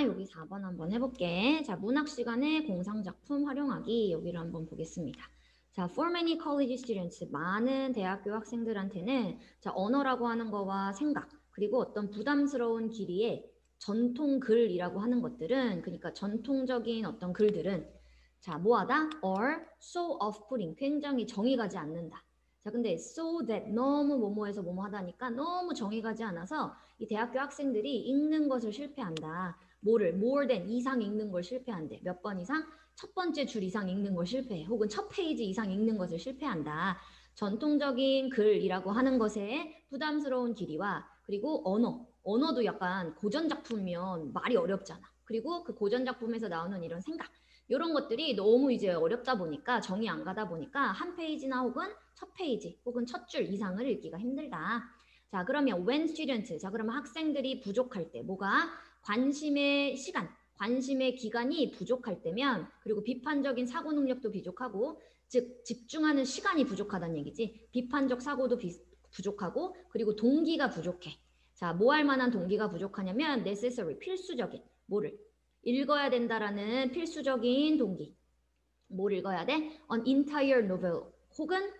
여기 4번 한번 해볼게. 자, 문학 시간에 공상작품 활용하기 여기를 한번 보겠습니다. 자, for many college students, 많은 대학교 학생들한테는 자, 언어라고 하는 거와 생각, 그리고 어떤 부담스러운 길이의 전통 글이라고 하는 것들은, 그러니까 전통적인 어떤 글들은 자, 뭐하다? or so off-putting, 굉장히 정이 가지 않는다. 자, 근데 so that 너무 뭐뭐해서 뭐뭐하다니까 너무 정이 가지 않아서 이 대학교 학생들이 읽는 것을 실패한다. 뭐를 more than 이상 읽는 걸 실패한대. 몇 번 이상? 첫 번째 줄 이상 읽는 걸 실패해. 혹은 첫 페이지 이상 읽는 것을 실패한다. 전통적인 글이라고 하는 것에 부담스러운 길이와 그리고 언어도 약간 고전 작품이면 말이 어렵잖아. 그리고 그 고전 작품에서 나오는 이런 생각, 이런 것들이 너무 이제 어렵다 보니까 정이 안 가다 보니까 한 페이지나 혹은 첫 페이지 혹은 첫 줄 이상을 읽기가 힘들다. 자, 그러면 when student, 자, 그러면 학생들이 부족할 때 뭐가 관심의 시간, 관심의 기간이 부족할 때면, 그리고 비판적인 사고 능력도 부족하고, 즉 집중하는 시간이 부족하다는 얘기지. 비판적 사고도 부족하고, 그리고 동기가 부족해. 자, 뭐 할 만한 동기가 부족하냐면 necessary, 필수적인, 뭐를 읽어야 된다라는 필수적인 동기. 뭘 읽어야 돼? An entire novel, 혹은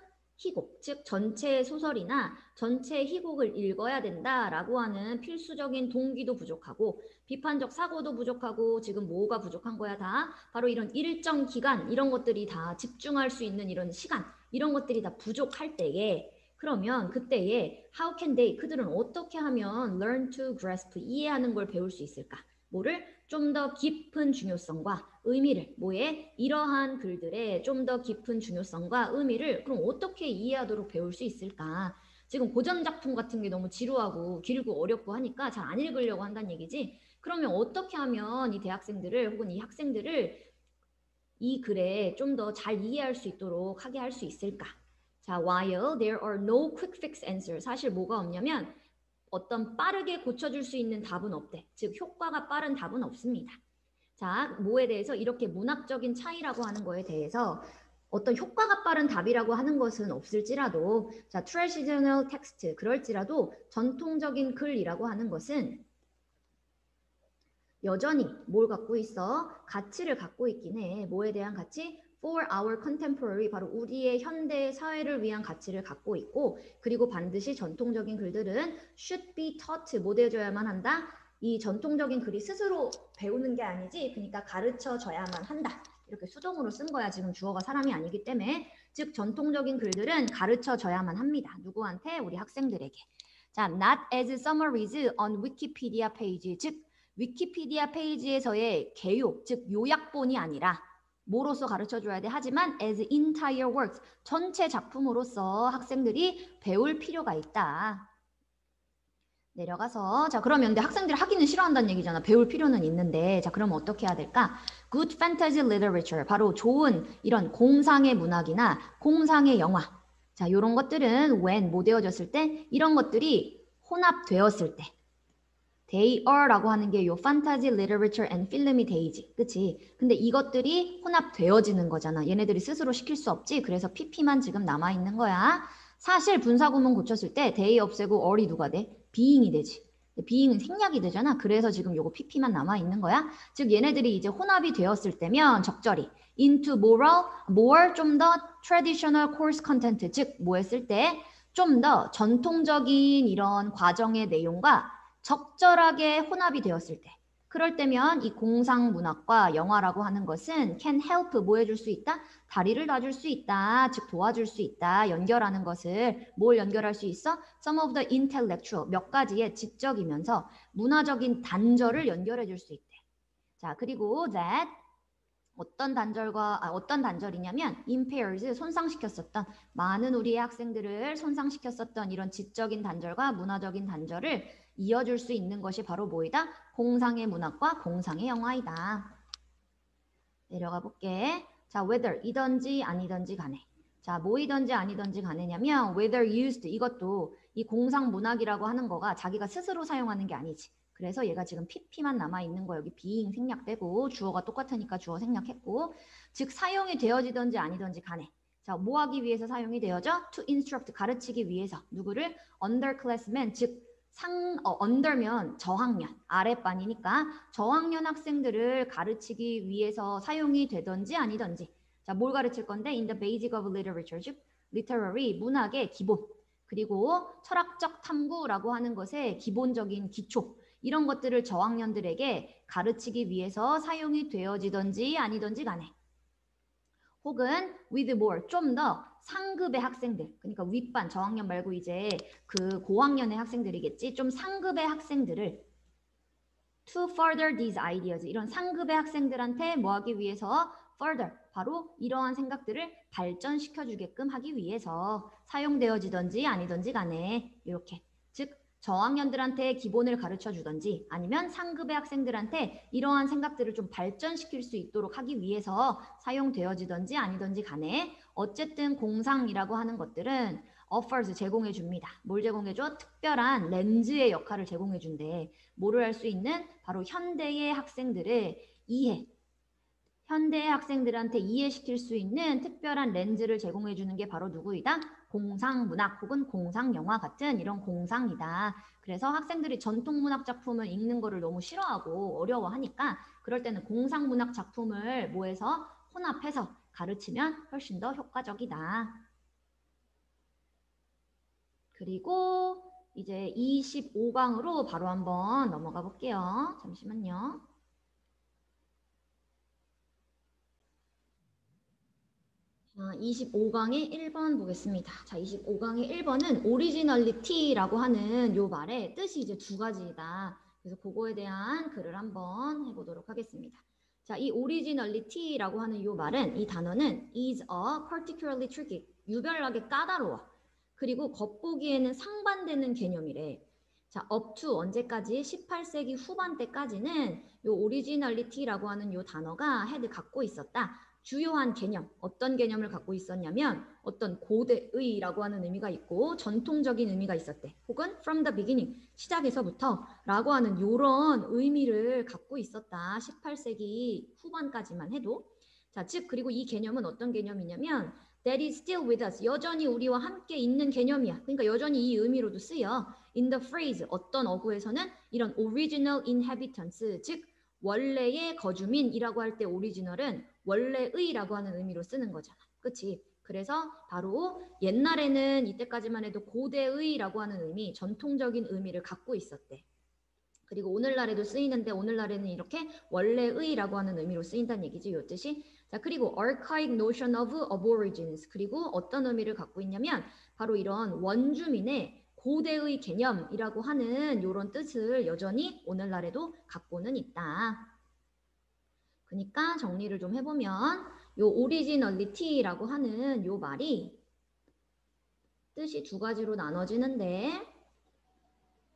희곡, 즉 전체 소설이나 전체 희곡을 읽어야 된다라고 하는 필수적인 동기도 부족하고, 비판적 사고도 부족하고, 지금 뭐가 부족한 거야 다? 바로 이런 일정 기간, 이런 것들이 다 집중할 수 있는 이런 시간, 이런 것들이 다 부족할 때에, 그러면 그때에 how can they, 그들은 어떻게 하면 learn to grasp, 이해하는 걸 배울 수 있을까? 뭐를? 좀 더 깊은 중요성과 의미를, 뭐에? 이러한 글들의 좀 더 깊은 중요성과 의미를 그럼 어떻게 이해하도록 배울 수 있을까? 지금 고전 작품 같은 게 너무 지루하고 길고 어렵고 하니까 잘 안 읽으려고 한다는 얘기지. 그러면 어떻게 하면 이 대학생들을 혹은 이 학생들을 이 글에 좀 더 잘 이해할 수 있도록 하게 할 수 있을까? 자, while there are no quick fix answer, 사실 뭐가 없냐면 어떤 빠르게 고쳐줄 수 있는 답은 없대. 즉 효과가 빠른 답은 없습니다. 자, 뭐에 대해서 이렇게 문학적인 차이라고 하는 거에 대해서 어떤 효과가 빠른 답이라고 하는 것은 없을지라도, 자, traditional text, 그럴지라도 전통적인 글이라고 하는 것은 여전히 뭘 갖고 있어? 가치를 갖고 있긴 해. 뭐에 대한 가치? For our contemporary, 바로 우리의 현대 사회를 위한 가치를 갖고 있고, 그리고 반드시 전통적인 글들은 should be taught, 모대해줘야만 한다. 이 전통적인 글이 스스로 배우는 게 아니지, 그러니까 가르쳐져야만 한다. 이렇게 수동으로 쓴 거야. 지금 주어가 사람이 아니기 때문에. 즉 전통적인 글들은 가르쳐져야만 합니다. 누구한테? 우리 학생들에게. 자, not as summaries on Wikipedia page, 즉 위키피디아 페이지에서의 개요, 즉 요약본이 아니라 뭐로서 가르쳐줘야 돼? 하지만 as entire works, 전체 작품으로서 학생들이 배울 필요가 있다. 내려가서, 자, 그러면 근데 학생들이 하기는 싫어한다는 얘기잖아. 배울 필요는 있는데. 자, 그럼 어떻게 해야 될까? Good fantasy literature, 바로 좋은 이런 공상의 문학이나 공상의 영화. 자, 요런 것들은 when 뭐 되어졌을 때, 이런 것들이 혼합되었을 때, they are라고 하는 게 요 fantasy, literature and film이 데이지. 그치? 근데 이것들이 혼합되어지는 거잖아. 얘네들이 스스로 시킬 수 없지. 그래서 pp만 지금 남아있는 거야. 사실 분사구문 고쳤을 때 they 없애고 are이 누가 돼? being이 되지. being은 생략이 되잖아. 그래서 지금 요거 pp만 남아있는 거야. 즉 얘네들이 이제 혼합이 되었을 때면 적절히 into more 좀 더 traditional course content, 즉 뭐 했을 때 좀 더 전통적인 이런 과정의 내용과 적절하게 혼합이 되었을 때, 그럴 때면 이 공상문학과 영화라고 하는 것은 can help, 뭐 해줄 수 있다? 다리를 놔줄 수 있다. 즉 도와줄 수 있다. 연결하는 것을 뭘 연결할 수 있어? Some of the intellectual, 몇 가지의 지적이면서 문화적인 단절을 연결해 줄 수 있대. 자, 그리고 that 어떤 단절이냐면 impairs, 손상시켰었던, 많은 우리의 학생들을 손상시켰었던 이런 지적인 단절과 문화적인 단절을 이어줄 수 있는 것이 바로 뭐이다? 공상의 문학과 공상의 영화이다. 내려가 볼게. 자, whether 이든지 아니든지 간에. 자, 뭐이든지 아니든지 간에냐면 whether used, 이것도 이 공상 문학이라고 하는 거가 자기가 스스로 사용하는 게 아니지. 그래서 얘가 지금 pp만 남아있는 거, 여기 being 생략되고 주어가 똑같으니까 주어 생략했고, 즉 사용이 되어지든지 아니든지 간에. 자, 뭐 하기 위해서 사용이 되어져? To instruct, 가르치기 위해서. 누구를? underclassmen, 즉 under면 저학년, 아랫반이니까 저학년 학생들을 가르치기 위해서 사용이 되던지 아니던지. 자, 뭘 가르칠 건데? In the basic of literature, 즉 literary, 문학의 기본. 그리고 철학적 탐구라고 하는 것의 기본적인 기초. 이런 것들을 저학년들에게 가르치기 위해서 사용이 되어지던지 아니던지 간에. 혹은 with more, 좀 더 상급의 학생들, 그러니까 윗반, 저학년 말고 이제 그 고학년의 학생들이겠지. 좀 상급의 학생들을 to further these ideas, 이런 상급의 학생들한테 뭐 하기 위해서 further, 바로 이러한 생각들을 발전시켜 주게끔 하기 위해서 사용되어지던지 아니던지 간에 이렇게. 즉 저학년들한테 기본을 가르쳐 주던지 아니면 상급의 학생들한테 이러한 생각들을 좀 발전시킬 수 있도록 하기 위해서 사용되어지던지 아니던지 간에 어쨌든 공상이라고 하는 것들은 offers, 제공해 줍니다. 뭘 제공해 줘? 특별한 렌즈의 역할을 제공해 준대. 뭐를 할 수 있는? 바로 현대의 학생들의 이해, 현대의 학생들한테 이해시킬 수 있는 특별한 렌즈를 제공해 주는 게 바로 누구이다? 공상문학 혹은 공상영화 같은 이런 공상이다. 그래서 학생들이 전통문학 작품을 읽는 거를 너무 싫어하고 어려워하니까 그럴 때는 공상문학 작품을 뭐해서 혼합해서 가르치면 훨씬 더 효과적이다. 그리고 이제 25강으로 바로 한번 넘어가 볼게요. 잠시만요. 자, 25강의 1번 보겠습니다. 자, 25강의 1번은 오리지널리티라고 하는 요 말의 뜻이 이제 두 가지이다. 그래서 그거에 대한 글을 한번 해보도록 하겠습니다. 자, 이 오리지널리티라고 하는 요 말은, 이 단어는 is a particularly tricky, 유별나게 까다로워. 그리고 겉보기에는 상반되는 개념이래. 자, up to 언제까지? 18세기 후반 때까지는 요 오리지널리티라고 하는 요 단어가 갖고 있었다. 주요한 개념, 어떤 개념을 갖고 있었냐면 어떤 고대의라고 하는 의미가 있고 전통적인 의미가 있었대. 혹은 from the beginning, 시작에서부터 라고 하는 이런 의미를 갖고 있었다. 18세기 후반까지만 해도. 자, 즉 그리고 이 개념은 어떤 개념이냐면 that is still with us, 여전히 우리와 함께 있는 개념이야. 그러니까 여전히 이 의미로도 쓰여. in the phrase, 어떤 어구에서는 이런 original inhabitants, 즉 원래의 거주민이라고 할 때 오리지널은 원래의라고 하는 의미로 쓰는 거잖아. 그치? 그래서 바로 옛날에는 이때까지만 해도 고대의라고 하는 의미, 전통적인 의미를 갖고 있었대. 그리고 오늘날에도 쓰이는데 오늘날에는 이렇게 원래의라고 하는 의미로 쓰인다는 얘기지, 요 뜻이. 자, 그리고 archaic notion of aborigines, 그리고 어떤 의미를 갖고 있냐면 바로 이런 원주민의 고대의 개념이라고 하는 이런 뜻을 여전히 오늘날에도 갖고는 있다. 그러니까 정리를 좀 해보면 요 오리지널리티라고 하는 요 말이 뜻이 두 가지로 나눠지는데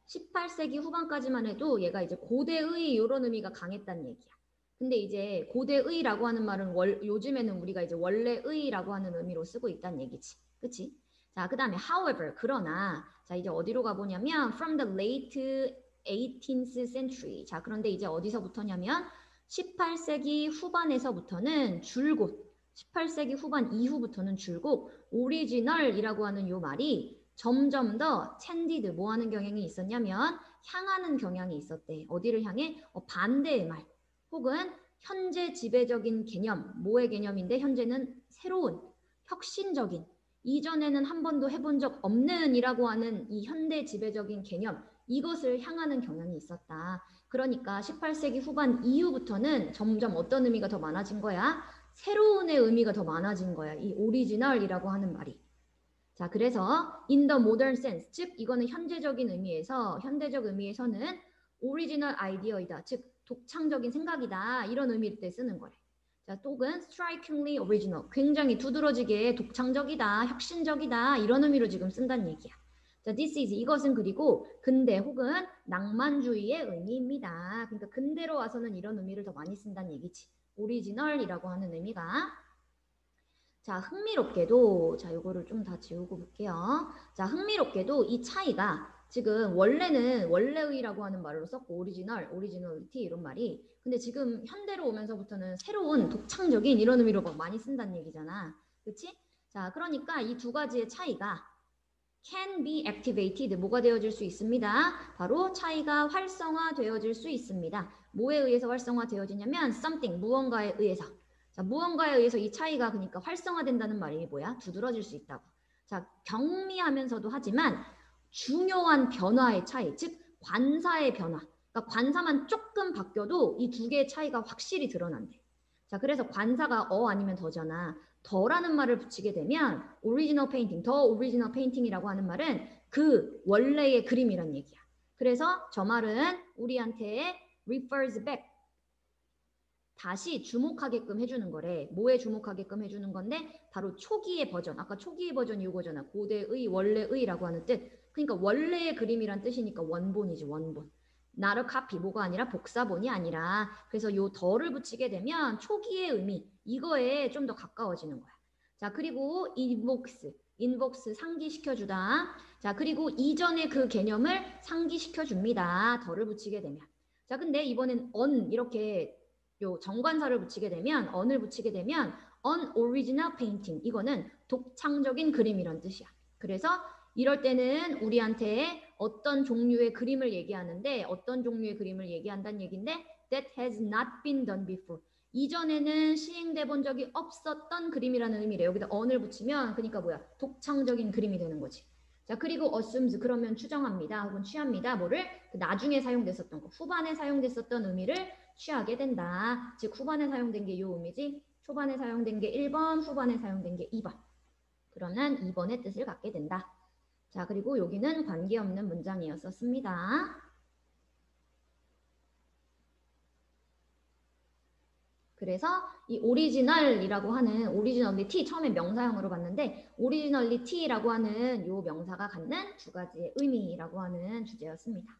18세기 후반까지만 해도 얘가 이제 고대의 이런 의미가 강했다는 얘기야. 근데 이제 고대의라고 하는 말은 요즘에는 우리가 이제 원래의라고 하는 의미로 쓰고 있다는 얘기지. 그치? 자, 그 다음에 however, 그러나 자 이제 어디로 가보냐면 from the late 18th century. 자, 그런데 이제 어디서부터냐면 18세기 후반에서부터는 줄곧 18세기 후반 이후부터는 줄곧 오리지널이라고 하는 요 말이 점점 더 텐디드, 뭐 하는 경향이 있었냐면 향하는 경향이 있었대. 어디를 향해? 반대의 말. 혹은 현재 지배적인 개념, 뭐의 개념인데 현재는 새로운, 혁신적인, 이전에는 한 번도 해본 적 없는 이라고 하는 이 현대 지배적인 개념, 이것을 향하는 경향이 있었다. 그러니까 18세기 후반 이후부터는 점점 어떤 의미가 더 많아진 거야? 새로운의 의미가 더 많아진 거야. 이 오리지널이라고 하는 말이. 자, 그래서 in the modern sense, 즉 이거는 현재적인 의미에서, 현대적 의미에서는 오리지널 아이디어이다. 즉 독창적인 생각이다. 이런 의미일 때 쓰는 거래. 자, 또는 strikingly original, 굉장히 두드러지게 독창적이다, 혁신적이다. 이런 의미로 지금 쓴다는 얘기야. 자, this is, 이것은 그리고 근대 혹은 낭만주의의 의미입니다. 그러니까 근대로 와서는 이런 의미를 더 많이 쓴다는 얘기지. 오리지널이라고 하는 의미가. 자, 흥미롭게도, 자, 요거를 좀 다 지우고 볼게요. 자, 흥미롭게도 이 차이가 지금 원래는 원래의라고 하는 말로 썼고, 오리지널리티 이런 말이. 근데 지금 현대로 오면서부터는 새로운 독창적인 이런 의미로 막 많이 쓴다는 얘기잖아. 그치? 자, 그러니까 이 두 가지의 차이가 can be activated. 뭐가 되어질 수 있습니다. 바로 차이가 활성화되어질 수 있습니다. 뭐에 의해서 활성화되어지냐면 something, 무언가에 의해서. 자, 무언가에 의해서 이 차이가 그러니까 활성화된다는 말이 뭐야? 두드러질 수 있다고. 자, 경미하면서도 하지만 중요한 변화의 차이, 즉 관사의 변화. 그러니까 관사만 조금 바뀌어도 이 두 개의 차이가 확실히 드러난대. 자, 그래서 관사가 아니면 더잖아. 더라는 말을 붙이게 되면 오리지널 페인팅, 더 오리지널 페인팅이라고 하는 말은 그 원래의 그림이란 얘기야. 그래서 저 말은 우리한테 refers back, 다시 주목하게끔 해주는 거래. 뭐에 주목하게끔 해주는 건데 바로 초기의 버전. 아까 초기의 버전이 이거잖아. 고대의, 원래의라고 하는 뜻. 그러니까 원래의 그림이란 뜻이니까 원본이지, 원본. not a copy, 뭐가 아니라 복사본이 아니라. 그래서 요 더를 붙이게 되면 초기의 의미, 이거에 좀 더 가까워지는 거야. 자, 그리고 invox 상기시켜주다. 자, 그리고 이전의 그 개념을 상기시켜줍니다. 더를 붙이게 되면. 자, 근데 이번엔 이렇게 요 정관사를 붙이게 되면, on을 붙이게 되면 unoriginal painting, 이거는 독창적인 그림이란 뜻이야. 그래서 이럴 때는 우리한테 어떤 종류의 그림을 얘기하는데, 어떤 종류의 그림을 얘기한다는 얘기인데 that has not been done before, 이전에는 시행돼 본 적이 없었던 그림이라는 의미래. 여기다 on을 붙이면 그러니까 뭐야? 독창적인 그림이 되는 거지. 자, 그리고 assumes, 그러면 추정합니다 혹은 취합니다. 뭐를? 나중에 사용됐었던 거, 후반에 사용됐었던 의미를 취하게 된다. 즉 후반에 사용된 게 이 의미지. 초반에 사용된 게 1번, 후반에 사용된 게 2번. 그러면 2번의 뜻을 갖게 된다. 자, 그리고 여기는 관계없는 문장이었었습니다. 그래서 이 오리지널이라고 하는, 오리지널리티 처음에 명사형으로 봤는데 오리지널리티라고 하는 요 명사가 갖는 두 가지의 의미라고 하는 주제였습니다.